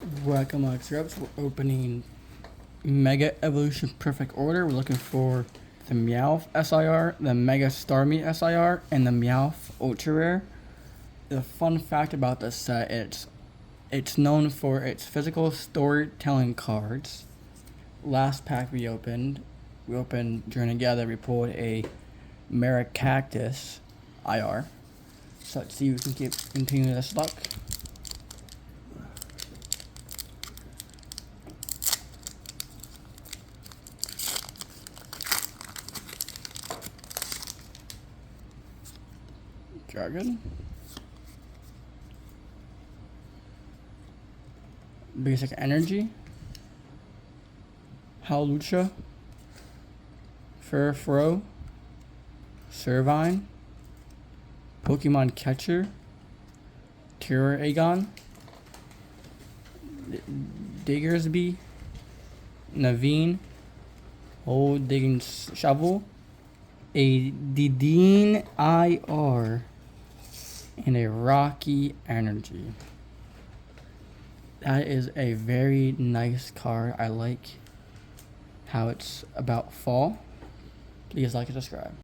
Welcome, Alex Reps. We're opening Mega Evolution Perfect Order. We're looking for the Meowth SIR, the Mega Starmie SIR, and the Meowth Ultra Rare. The fun fact about this set is it's known for its physical storytelling cards. Last pack we opened during a gather, we pulled a Maracactus IR. So let's see if we can continue this luck. Dragon. Basic Energy. Hawlucha. Furfrou. Servine. Pokemon Catcher. Tiragon. Diggersby. Naveen. Old Digging Shovel. A Dedenne IR. And a Rocky Energy. That is a very nice card. I like how it's about fall. Please like and subscribe.